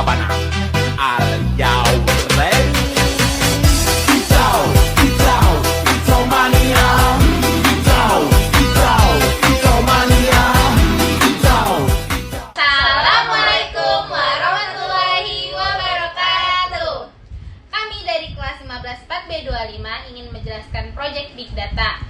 sabana. Are you ready? Pisau mania. Pisau mania. Assalamualaikum warahmatullahi wabarakatuh. Kami dari kelas 15 4B25 ingin menjelaskan proyek Big Data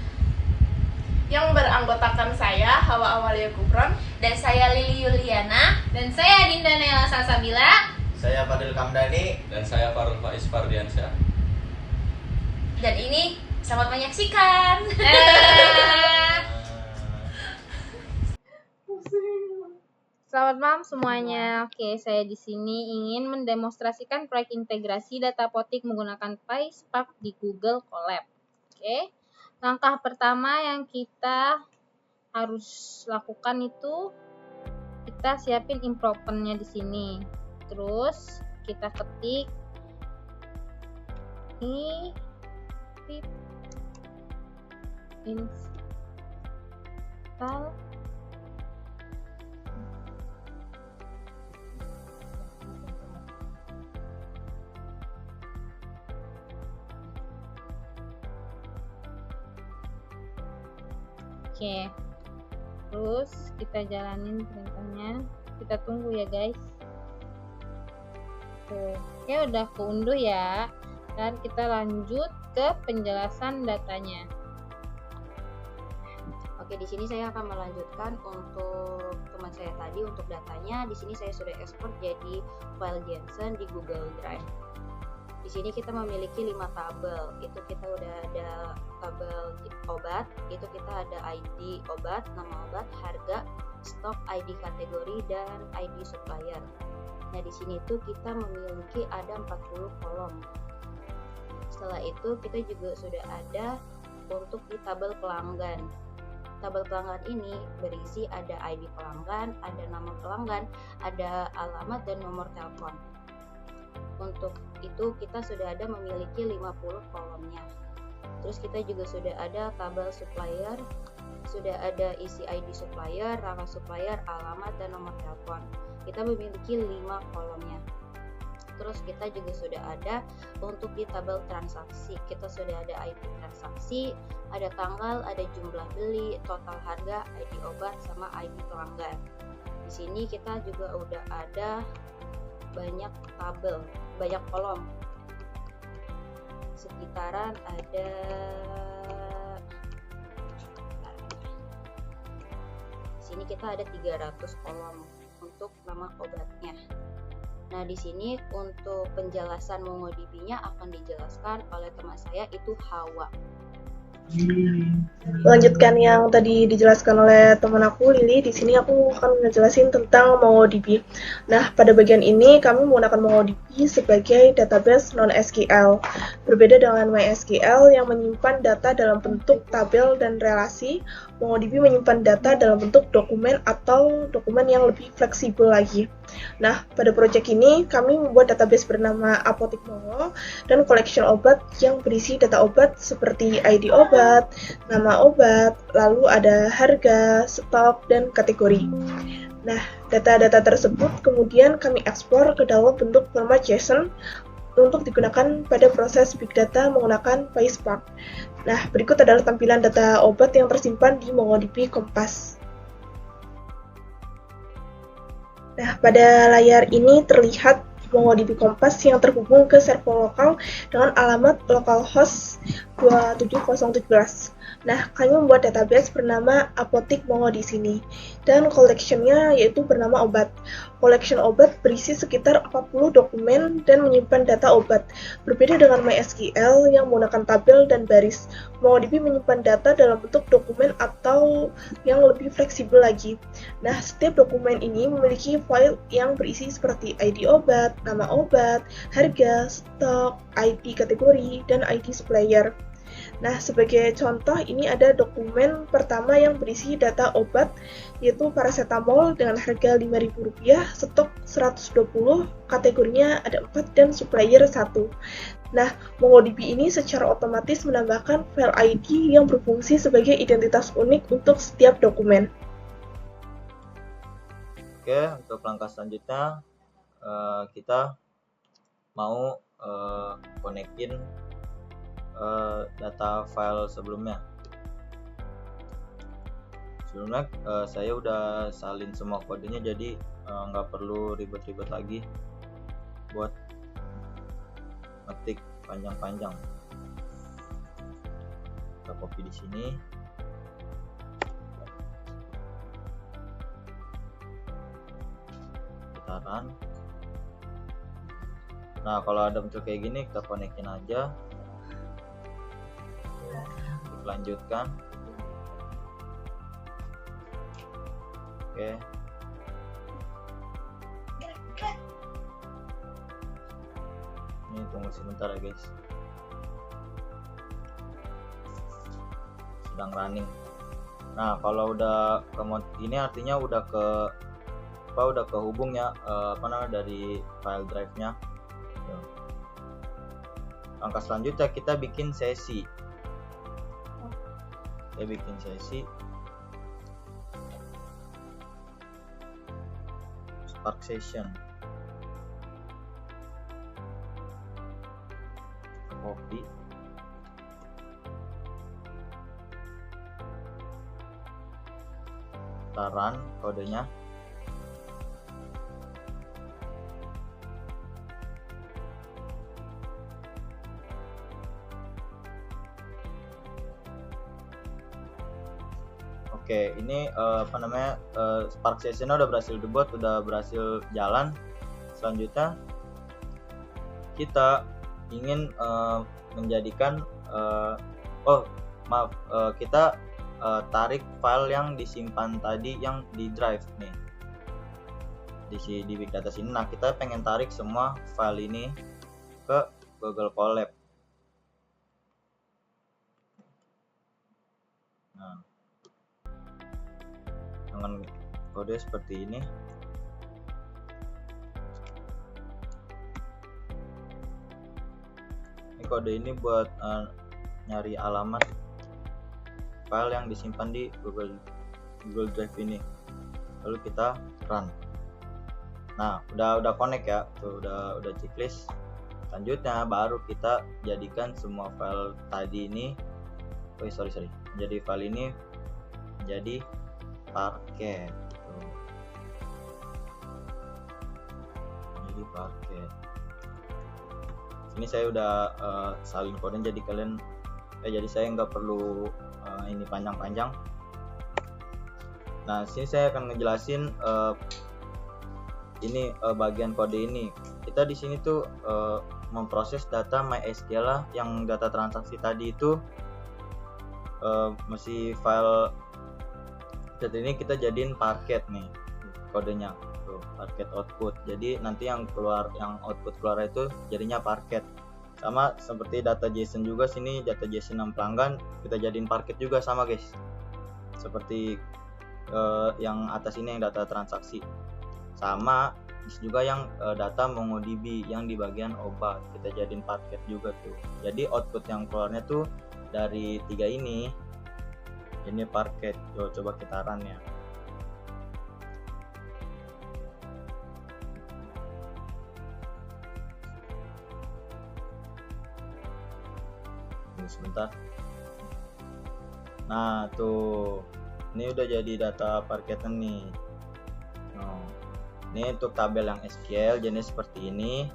yang beranggotakan saya Hawa Amalia Gufron, dan saya Lili Yuliana, dan saya Dinda Nela Salsabila, Saya Fadil Kamdani. Dan saya Farul Faiz Fardiansyah. dan ini selamat menyaksikan. Selamat malam semuanya. Oke, saya di sini ingin mendemonstrasikan proyek integrasi data apotik menggunakan PySpark di Google Colab. Oke. Langkah pertama yang kita harus lakukan itu kita siapin impropernya di sini. Terus kita ketik ini pip install Oke, terus kita jalanin perintahnya, kita tunggu ya guys. Oke, udah keunduh ya, dan kita lanjut ke penjelasan datanya. Oke, di sini saya akan melanjutkan untuk teman saya tadi untuk datanya. Di sini saya sudah ekspor jadi file JSON di Google Drive. Di sini kita memiliki 5 tabel. Itu kita udah ada tabel obat, itu kita ada ID obat, nama obat, harga, stok, ID kategori, dan ID supplier. Nah, di sini tuh kita memiliki ada 40 kolom. Setelah itu kita juga sudah ada untuk di tabel pelanggan. Tabel pelanggan ini berisi ada ID pelanggan, ada nama pelanggan, ada alamat dan nomor telepon. Untuk itu kita sudah ada memiliki 50 kolomnya. Terus kita juga sudah ada tabel supplier, sudah ada isi ID supplier, nama supplier, alamat, dan nomor telepon. Kita memiliki 5 kolomnya. Terus kita juga sudah ada untuk di tabel transaksi. Kita sudah ada ID transaksi, ada tanggal, ada jumlah beli, total harga, ID obat, sama ID pelanggan. Di sini kita juga udah ada banyak tabel, banyak kolom. Sekitaran ada di sini kita ada 300 kolom untuk nama obatnya. Nah, di sini untuk penjelasan MongoDB-nya akan dijelaskan oleh teman saya itu Hawa. Melanjutkan yang tadi dijelaskan oleh teman aku Lili, di sini aku akan ngejelasin tentang MongoDB. Nah, pada bagian ini kami menggunakan MongoDB sebagai database non-SQL. Berbeda dengan MySQL yang menyimpan data dalam bentuk tabel dan relasi, MongoDB menyimpan data dalam bentuk dokumen atau dokumen yang lebih fleksibel lagi. Nah, pada proyek ini kami membuat database bernama Apotik Mongo dan collection obat yang berisi data obat seperti ID obat, nama obat, lalu ada harga, stok, dan kategori. Nah, data-data tersebut kemudian kami ekspor ke dalam bentuk format JSON untuk digunakan pada proses Big Data menggunakan PySpark. Nah, berikut adalah tampilan data obat yang tersimpan di MongoDB Compass. Nah, pada layar ini terlihat MongoDB Compass yang terhubung ke server lokal dengan alamat localhost 27017. Nah, kami membuat database bernama Apotik Mongo di sini, dan collection-nya yaitu bernama obat. Collection obat berisi sekitar 40 dokumen dan menyimpan data obat. Berbeda dengan MySQL yang menggunakan tabel dan baris, MongoDB menyimpan data dalam bentuk dokumen atau yang lebih fleksibel lagi. Nah, setiap dokumen ini memiliki file yang berisi seperti ID obat, nama obat, harga, stok, ID kategori, dan ID supplier. Nah, sebagai contoh ini ada dokumen pertama yang berisi data obat yaitu paracetamol dengan harga Rp5.000, stok 120, kategorinya ada 4 dan supplier 1. Nah, MongoDB ini secara otomatis menambahkan file ID yang berfungsi sebagai identitas unik untuk setiap dokumen. Oke, untuk langkah selanjutnya kita mau konekin data file sebelumnya. Saya udah salin semua kodenya, jadi nggak perlu ribet-ribet lagi buat ngetik panjang-panjang. Kita copy di sini. Kita run. Nah, kalau ada muncul kayak gini, kita konekin aja. Lanjutkan. Oke. Ini tunggu sebentar ya guys. Sedang running. Nah, kalau udah ke mode ini artinya udah kehubung ya dari file drive-nya. Langkah selanjutnya kita bikin sesi. Saya bikin sesi Spark Session. Copy. Kita run kodenya. Oke, ini Spark Session udah berhasil dibuat, udah berhasil jalan. Selanjutnya kita ingin menjadikan kita tarik file yang disimpan tadi yang di drive nih di Big Data sini. Nah, kita pengen tarik semua file ini ke Google Colab. Nah, dengan kode seperti ini. Ini kode ini buat nyari alamat file yang disimpan di Google Drive ini. Lalu kita run. Nah, udah connect ya. Tuh, udah checklist. Selanjutnya baru kita jadikan semua file tadi ini. Jadi file ini menjadi Parquet. Jadi Parquet. Ini saya udah salin kode, jadi jadi saya nggak perlu ini panjang-panjang. Nah, sini saya akan ngejelasin ini bagian kode ini. Kita di sini tuh memproses data MySQL lah, yang data transaksi tadi itu masih file data ini kita jadiin Parquet nih kodenya, tuh Parquet output. Jadi nanti yang output keluar itu jadinya Parquet. Sama seperti data JSON juga, sini data JSON 6 pelanggan kita jadiin Parquet juga sama guys. Seperti yang atas ini yang data transaksi. Sama juga yang data MongoDB yang di bagian obat kita jadiin Parquet juga tuh. Jadi output yang keluarnya tuh dari 3 ini Parquet. Coba kita run ya. Tunggu sebentar. Nah, tuh ini udah jadi data Parquet nih. Nah, ini untuk tabel yang SQL jenis seperti ini.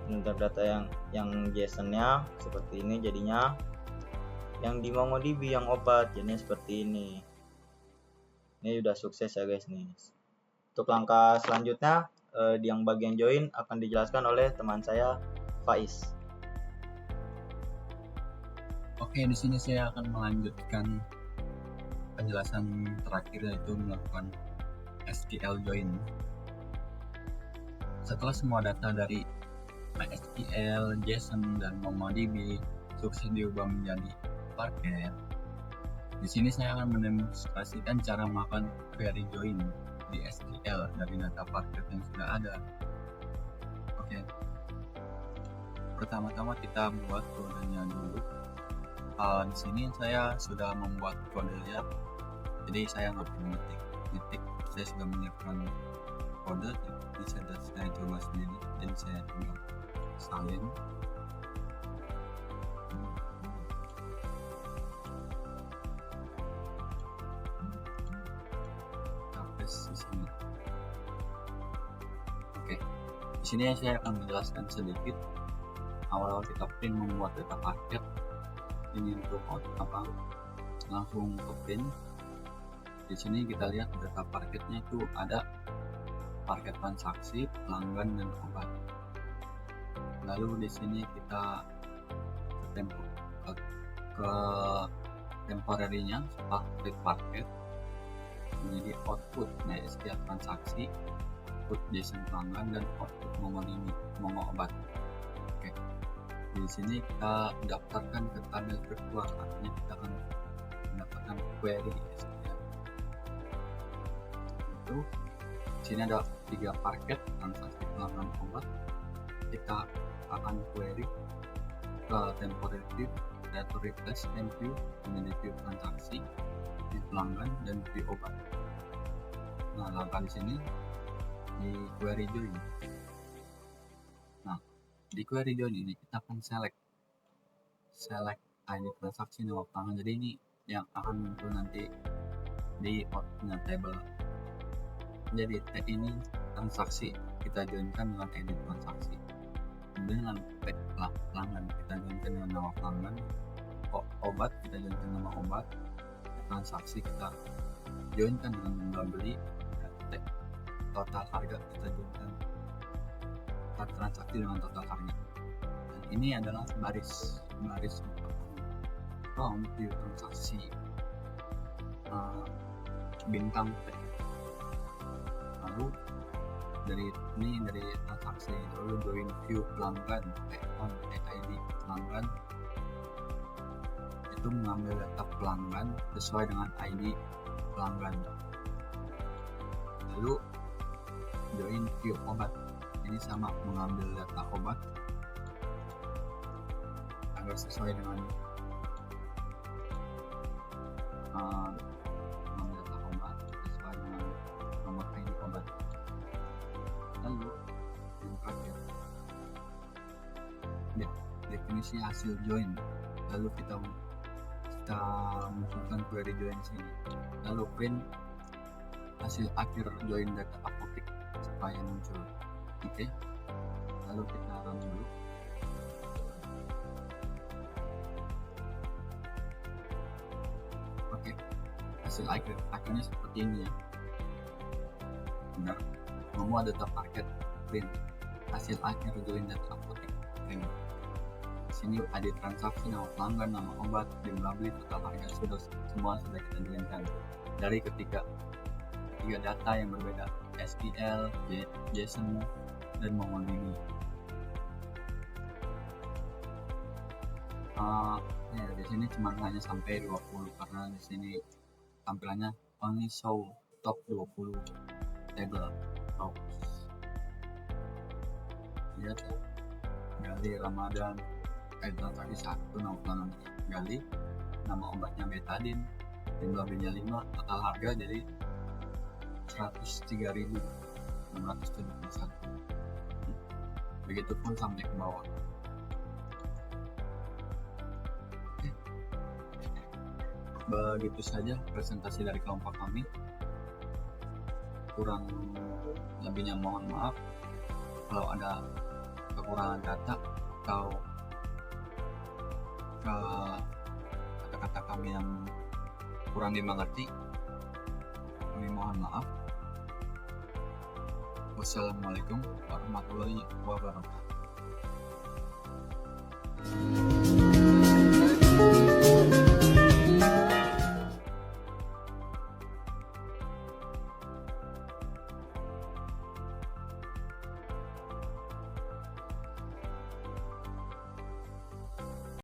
Untuk data yang JSON-nya seperti ini jadinya. Yang di MongoDB yang obat jadinya seperti ini. Ini udah sukses ya guys nih. Untuk langkah selanjutnya di yang bagian join akan dijelaskan oleh teman saya Faiz. Oke, di sini saya akan melanjutkan penjelasan terakhir, yaitu melakukan SQL join. Setelah semua data dari MySQL, JSON, dan MongoDB sukses diubah menjadi Parquet, di sini saya akan mendemonstrasikan cara melakukan query join di SQL dari data Parquet yang sudah ada. Oke, pertama-tama kita buat kodenya dulu. Di sini saya sudah membuat kodenya, jadi saya nggak perlu ngetik. Saya sudah menyiapkan kode, bisa saya coba sendiri, jadi saya tinggal salin. Di sini. Oke, di sini saya akan menjelaskan sedikit awal-awal kita print membuat data paket. Ini untuk langsung ke print. Di sini kita lihat data paketnya itu ada paket transaksi, pelanggan, dan obat. Lalu di sini kita ke temporary-nya setelah paket menjadi output. Nah, setiap transaksi, output JSON pelanggan, dan output momo obat. Oke, di sini kita daftarkan ke tabel virtual, artinya kita akan mendapatkan query SQL. Itu di sini ada 3 paket transaksi pelanggan obat. Kita akan query ke temporary view, data replace and view, menjadi view transaksi, view pelanggan, dan view obat. Nah, langkah di sini di query join. Nah, di query join ini kita akan select ID transaksi nama pelanggan. Jadi ini yang akan muncul nanti di outputnya table. Jadi tag ini transaksi kita joinkan dengan ID transaksi. Dengan tag pelanggan kita joinkan dengan nama pelanggan. Obat kita joinkan nama obat. Transaksi kita joinkan dengan jumlah beli. Total harga kita joinkan transaksi dengan total harga. Dan ini adalah baris from view transaksi bintang T. Lalu dari transaksi, lalu join view pelanggan ID pelanggan, itu mengambil data pelanggan sesuai dengan ID pelanggan. Lalu join view obat, ini sama, mengambil data obat agar sesuai dengan mengambil data obat sesuai dengan nomor ID obat. Lalu definisi hasil join, lalu kita munculkan query join sini, lalu print hasil akhir join data apotek supaya muncul. Oke, lalu kita run dulu. Oke, hasil akhirnya seperti ini ya. Benar, semua data paket print hasil akhir join data apotek print. Sini ada transaksi, nama pelanggan, nama obat, jumlah beli, total harga, semua sudah kita joinkan dari ketiga data yang berbeda, SQL, JSON, dan MongoDB. Di sini cuma hanya sampai 20 karena di sini tampilannya only show top 20 table rows. Lihat ya, Gali Ramadan, transaksi 1, nama pelanggan Gali, nama obatnya betadine, jumlah belinya 5, total harga jadi 103.671. Begitupun sampai ke bawah. Oke. Begitu saja presentasi dari kelompok kami. Kurang lebihnya mohon maaf kalau ada kekurangan data atau kata-kata kami yang kurang dimengerti. Kami mohon maaf. Wassalamualaikum warahmatullahi wabarakatuh.